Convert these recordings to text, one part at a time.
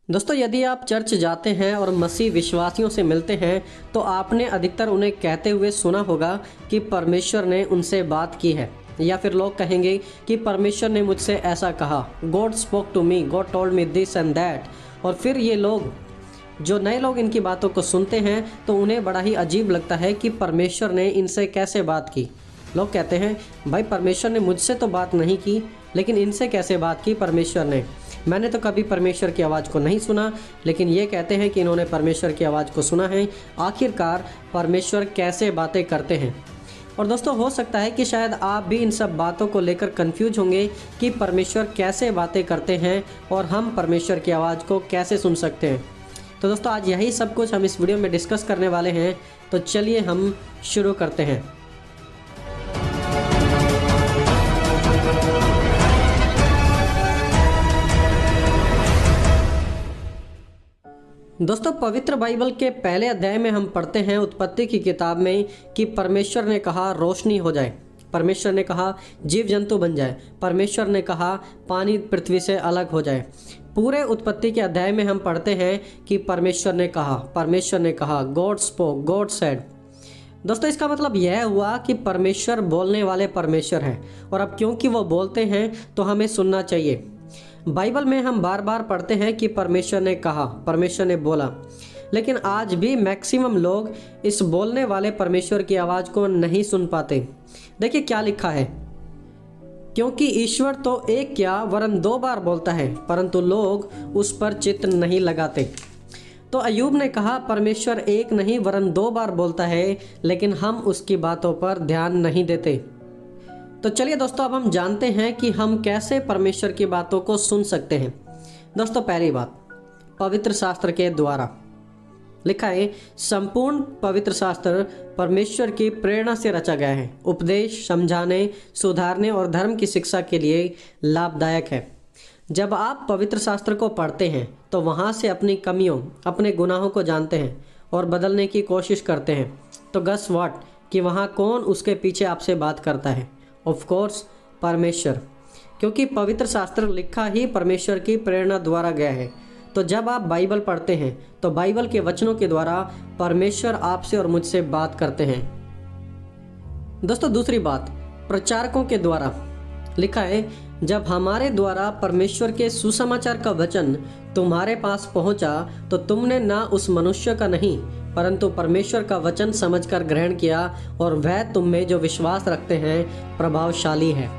दोस्तों, यदि आप चर्च जाते हैं और मसीह विश्वासियों से मिलते हैं तो आपने अधिकतर उन्हें कहते हुए सुना होगा कि परमेश्वर ने उनसे बात की है, या फिर लोग कहेंगे कि परमेश्वर ने मुझसे ऐसा कहा, God spoke to me, God told me this and that. और फिर ये लोग, जो नए लोग इनकी बातों को सुनते हैं तो उन्हें बड़ा ही अजीब लगता है कि परमेश्वर ने इनसे कैसे बात की। लोग कहते हैं, भाई परमेश्वर ने मुझसे तो बात नहीं की, लेकिन इनसे कैसे बात की परमेश्वर ने। मैंने तो कभी परमेश्वर की आवाज़ को नहीं सुना, लेकिन ये कहते हैं कि इन्होंने परमेश्वर की आवाज़ को सुना है। आखिरकार परमेश्वर कैसे बातें करते हैं। और दोस्तों, हो सकता है कि शायद आप भी इन सब बातों को लेकर कंफ्यूज होंगे कि परमेश्वर कैसे बातें करते हैं और हम परमेश्वर की आवाज़ को कैसे सुन सकते हैं। तो दोस्तों, आज यही सब कुछ हम इस वीडियो में डिस्कस करने वाले हैं। तो चलिए हम शुरू करते हैं। दोस्तों, पवित्र बाइबल के पहले अध्याय में हम पढ़ते हैं उत्पत्ति की किताब में कि परमेश्वर ने कहा रोशनी हो जाए, परमेश्वर ने कहा जीव जंतु बन जाए, परमेश्वर ने कहा पानी पृथ्वी से अलग हो जाए। पूरे उत्पत्ति के अध्याय में हम पढ़ते हैं कि परमेश्वर ने कहा, गॉड स्पोक, गॉड सेड। दोस्तों, इसका मतलब यह हुआ कि परमेश्वर बोलने वाले परमेश्वर हैं, और अब क्योंकि वो बोलते हैं तो हमें सुनना चाहिए। बाइबल में हम बार बार पढ़ते हैं कि परमेश्वर ने कहा, परमेश्वर ने बोला, लेकिन आज भी मैक्सिमम लोग इस बोलने वाले परमेश्वर की आवाज़ को नहीं सुन पाते। देखिए क्या लिखा है, क्योंकि ईश्वर तो एक क्या वरन दो बार बोलता है, परंतु लोग उस पर चित्त नहीं लगाते। तो अय्यूब ने कहा परमेश्वर एक नहीं वरन दो बार बोलता है, लेकिन हम उसकी बातों पर ध्यान नहीं देते। तो चलिए दोस्तों, अब हम जानते हैं कि हम कैसे परमेश्वर की बातों को सुन सकते हैं। दोस्तों, पहली बात, पवित्र शास्त्र के द्वारा। लिखा है संपूर्ण पवित्र शास्त्र परमेश्वर की प्रेरणा से रचा गया है, उपदेश, समझाने, सुधारने और धर्म की शिक्षा के लिए लाभदायक है। जब आप पवित्र शास्त्र को पढ़ते हैं तो वहाँ से अपनी कमियों, अपने गुनाहों को जानते हैं और बदलने की कोशिश करते हैं। तो गस व्हाट कि वहाँ कौन उसके पीछे आपसे बात करता है? ऑफ कोर्स परमेश्वर, क्योंकि पवित्र शास्त्र लिखा ही परमेश्वर की प्रेरणा द्वारा गया है। तो जब आप बाइबल पढ़ते हैं तो बाइबल के वचनों के द्वारा परमेश्वर आपसे और मुझसे बात करते हैं। दोस्तों, दूसरी बात, प्रचारकों के द्वारा। लिखा है जब हमारे द्वारा परमेश्वर के सुसमाचार का वचन तुम्हारे पास पहुंचा तो तुमने ना उस मनुष्य का नहीं परंतु परमेश्वर का वचन समझकर ग्रहण किया, और वह तुम में जो विश्वास रखते हैं प्रभावशाली है।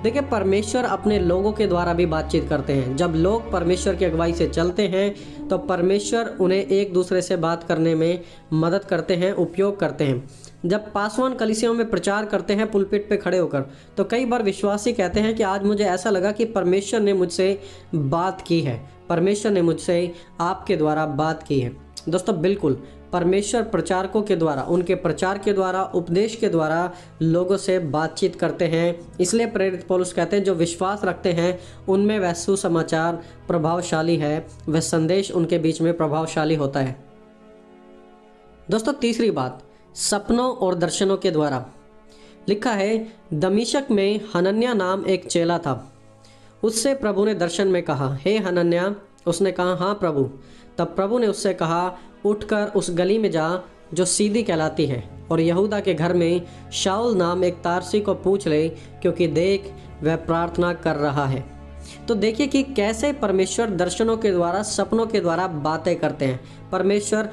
देखिए, परमेश्वर अपने लोगों के द्वारा भी बातचीत करते हैं। जब लोग परमेश्वर की अगुवाई से चलते हैं तो परमेश्वर उन्हें एक दूसरे से बात करने में मदद करते हैं, उपयोग करते हैं। जब पासवान कलीसियाओं में प्रचार करते हैं पुलपिट पे खड़े होकर, तो कई बार विश्वासी कहते हैं कि आज मुझे ऐसा लगा कि परमेश्वर ने मुझसे बात की है, परमेश्वर ने मुझसे आपके द्वारा बात की है। दोस्तों, बिल्कुल परमेश्वर प्रचारकों के द्वारा, उनके प्रचार के द्वारा, उपदेश के द्वारा लोगों से बातचीत करते हैं। इसलिए प्रेरित पौलुस कहते हैं जो विश्वास रखते हैं उनमें वह सुसमाचार प्रभावशाली है, वह संदेश उनके बीच में प्रभावशाली होता है। दोस्तों, तीसरी बात, सपनों और दर्शनों के द्वारा। लिखा है दमिश्क में हनन्याह नाम एक चेला था। उससे प्रभु ने दर्शन में कहा, हे हनन्याह। उसने कहा, हाँ प्रभु। तब प्रभु ने उससे कहा, उठकर उस गली में जा जो सीधी कहलाती है, और यहूदा के घर में शाऊल नाम एक तारसी को पूछ ले, क्योंकि देख वह प्रार्थना कर रहा है। तो देखिए कि कैसे परमेश्वर दर्शनों के द्वारा, सपनों के द्वारा बातें करते हैं। परमेश्वर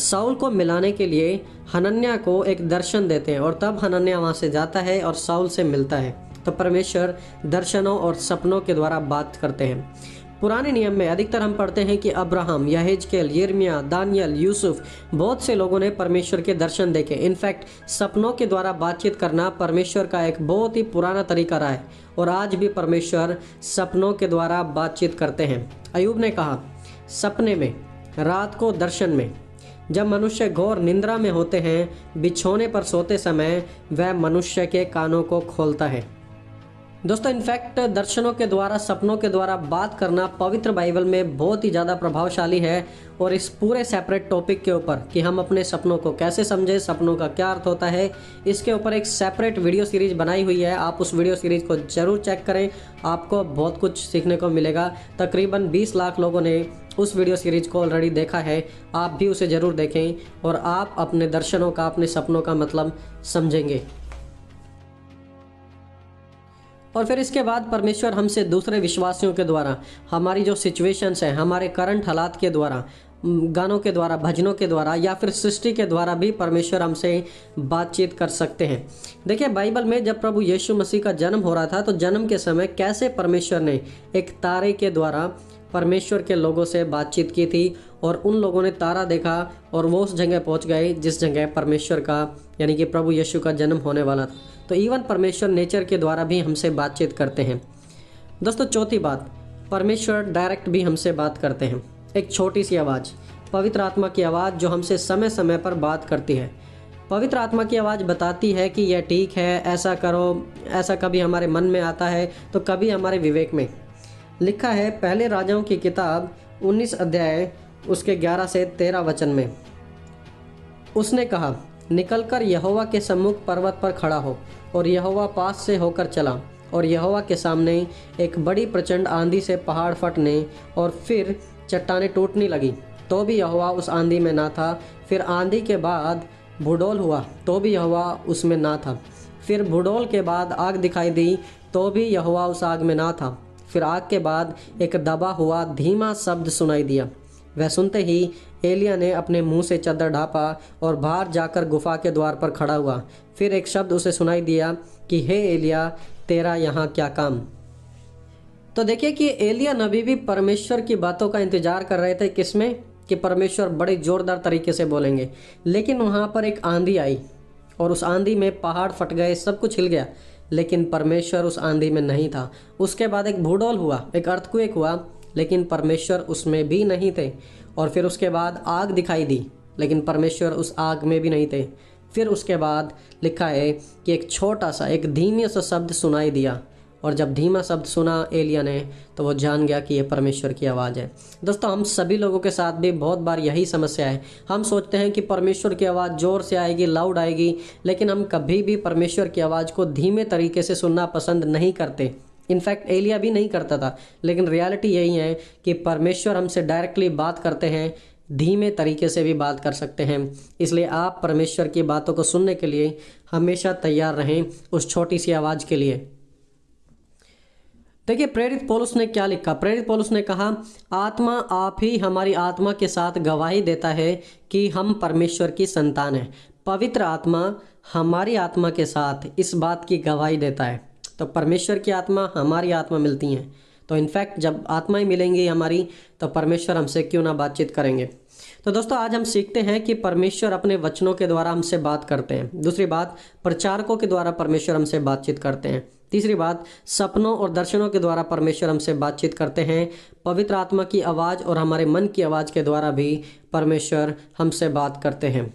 शाऊल को मिलाने के लिए हनन्याह को एक दर्शन देते हैं, और तब हनन्याह वहाँ से जाता है और शाऊल से मिलता है। तो परमेश्वर दर्शनों और सपनों के द्वारा बात करते हैं। पुराने नियम में अधिकतर हम पढ़ते हैं कि अब्राहम, यहेजकेल, यिर्मयाह, दानियल, यूसुफ, बहुत से लोगों ने परमेश्वर के दर्शन देखे। इनफैक्ट सपनों के द्वारा बातचीत करना परमेश्वर का एक बहुत ही पुराना तरीका रहा है, और आज भी परमेश्वर सपनों के द्वारा बातचीत करते हैं। अय्यूब ने कहा, सपने में, रात को दर्शन में, जब मनुष्य घोर निंद्रा में होते हैं, बिछौने पर सोते समय वह मनुष्य के कानों को खोलता है। दोस्तों, इनफैक्ट दर्शनों के द्वारा, सपनों के द्वारा बात करना पवित्र बाइबल में बहुत ही ज़्यादा प्रभावशाली है। और इस पूरे सेपरेट टॉपिक के ऊपर कि हम अपने सपनों को कैसे समझें, सपनों का क्या अर्थ होता है, इसके ऊपर एक सेपरेट वीडियो सीरीज़ बनाई हुई है। आप उस वीडियो सीरीज़ को ज़रूर चेक करें, आपको बहुत कुछ सीखने को मिलेगा। तकरीबन 20 लाख लोगों ने उस वीडियो सीरीज को ऑलरेडी देखा है, आप भी उसे ज़रूर देखें और आप अपने दर्शनों का, अपने सपनों का मतलब समझेंगे। और फिर इसके बाद परमेश्वर हमसे दूसरे विश्वासियों के द्वारा, हमारी जो सिचुएशंस हैं, हमारे करंट हालात के द्वारा, गानों के द्वारा, भजनों के द्वारा या फिर सृष्टि के द्वारा भी परमेश्वर हमसे बातचीत कर सकते हैं। देखिए बाइबल में जब प्रभु यीशु मसीह का जन्म हो रहा था तो जन्म के समय कैसे परमेश्वर ने एक तारे के द्वारा परमेश्वर के लोगों से बातचीत की थी और उन लोगों ने तारा देखा और वो उस जगह पहुंच गए जिस जगह परमेश्वर का यानी कि प्रभु यीशु का जन्म होने वाला था। तो इवन परमेश्वर नेचर के द्वारा भी हमसे बातचीत करते हैं। दोस्तों चौथी बात, परमेश्वर डायरेक्ट भी हमसे बात करते हैं। एक छोटी सी आवाज़, पवित्र आत्मा की आवाज़ जो हमसे समय समय पर बात करती है। पवित्र आत्मा की आवाज़ बताती है कि यह ठीक है, ऐसा करो। ऐसा कभी हमारे मन में आता है तो कभी हमारे विवेक में। लिखा है पहले राजाओं की किताब 19 अध्याय उसके 11 से 13 वचन में, उसने कहा, निकलकर यहोवा के सम्मुख पर्वत पर खड़ा हो। और यहोवा पास से होकर चला और यहोवा के सामने एक बड़ी प्रचंड आंधी से पहाड़ फटने और फिर चट्टानें टूटने लगी, तो भी यहोवा उस आंधी में ना था। फिर आंधी के बाद भूडोल हुआ, तो भी यहोवा उसमें ना था। फिर भूडोल के बाद आग दिखाई दी, तो भी यहोवा उस आग में ना था। फिर आग के बाद एक दबा हुआ धीमा शब्द सुनाई दिया। वह सुनते ही एलिया ने अपने मुंह से चादर ढापा और बाहर जाकर गुफा के द्वार पर खड़ा हुआ। फिर एक शब्द उसे सुनाई दिया कि हे एलिया, तेरा यहाँ क्या काम। तो देखिए कि एलिया नबी भी परमेश्वर की बातों का इंतजार कर रहे थे, किसमें, कि परमेश्वर बड़े जोरदार तरीके से बोलेंगे। लेकिन वहाँ पर एक आंधी आई और उस आंधी में पहाड़ फट गए, सब कुछ हिल गया, लेकिन परमेश्वर उस आंधी में नहीं था। उसके बाद एक भूडोल हुआ, एक अर्थक्वेक हुआ, लेकिन परमेश्वर उसमें भी नहीं थे। और फिर उसके बाद आग दिखाई दी, लेकिन परमेश्वर उस आग में भी नहीं थे। फिर उसके बाद लिखा है कि एक छोटा सा, एक धीमे सा शब्द सुनाई दिया, और जब धीमा शब्द सुना एलिया ने तो वो जान गया कि ये परमेश्वर की आवाज़ है। दोस्तों हम सभी लोगों के साथ भी बहुत बार यही समस्या है। हम सोचते हैं कि परमेश्वर की आवाज़ ज़ोर से आएगी, लाउड आएगी, लेकिन हम कभी भी परमेश्वर की आवाज़ को धीमे तरीके से सुनना पसंद नहीं करते। इनफैक्ट एलिया भी नहीं करता था, लेकिन रियलिटी यही है कि परमेश्वर हमसे डायरेक्टली बात करते हैं, धीमे तरीके से भी बात कर सकते हैं। इसलिए आप परमेश्वर की बातों को सुनने के लिए हमेशा तैयार रहें उस छोटी सी आवाज़ के लिए। देखिए प्रेरित पौलुस ने क्या लिखा। प्रेरित पौलुस ने कहा, आत्मा आप ही हमारी आत्मा के साथ गवाही देता है कि हम परमेश्वर की संतान हैं। पवित्र आत्मा हमारी आत्मा के साथ इस बात की गवाही देता है। तो परमेश्वर की आत्मा, हमारी आत्मा मिलती हैं, तो इनफैक्ट जब आत्माएं मिलेंगी हमारी तो परमेश्वर हमसे क्यों ना बातचीत करेंगे। तो दोस्तों आज हम सीखते हैं कि परमेश्वर अपने वचनों के द्वारा हमसे बात करते हैं। दूसरी बात, प्रचारकों के द्वारा परमेश्वर हमसे बातचीत करते हैं। तीसरी बात, सपनों और दर्शनों के द्वारा परमेश्वर हमसे बातचीत करते हैं। पवित्र आत्मा की आवाज़ और हमारे मन की आवाज़ के द्वारा भी परमेश्वर हमसे बात करते हैं।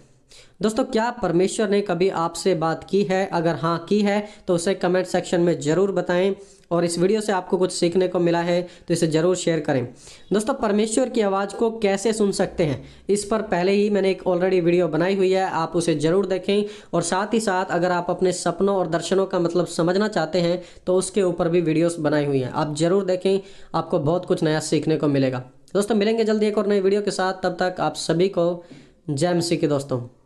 दोस्तों क्या परमेश्वर ने कभी आपसे बात की है? अगर हाँ की है तो उसे कमेंट सेक्शन में ज़रूर बताएं। और इस वीडियो से आपको कुछ सीखने को मिला है तो इसे ज़रूर शेयर करें। दोस्तों परमेश्वर की आवाज़ को कैसे सुन सकते हैं, इस पर पहले ही मैंने एक ऑलरेडी वीडियो बनाई हुई है, आप उसे ज़रूर देखें। और साथ ही साथ अगर आप अपने सपनों और दर्शनों का मतलब समझना चाहते हैं तो उसके ऊपर भी वीडियोस बनाई हुई हैं, आप ज़रूर देखें, आपको बहुत कुछ नया सीखने को मिलेगा। दोस्तों मिलेंगे जल्दी एक और नई वीडियो के साथ, तब तक आप सभी को जय मसीह के दोस्तों।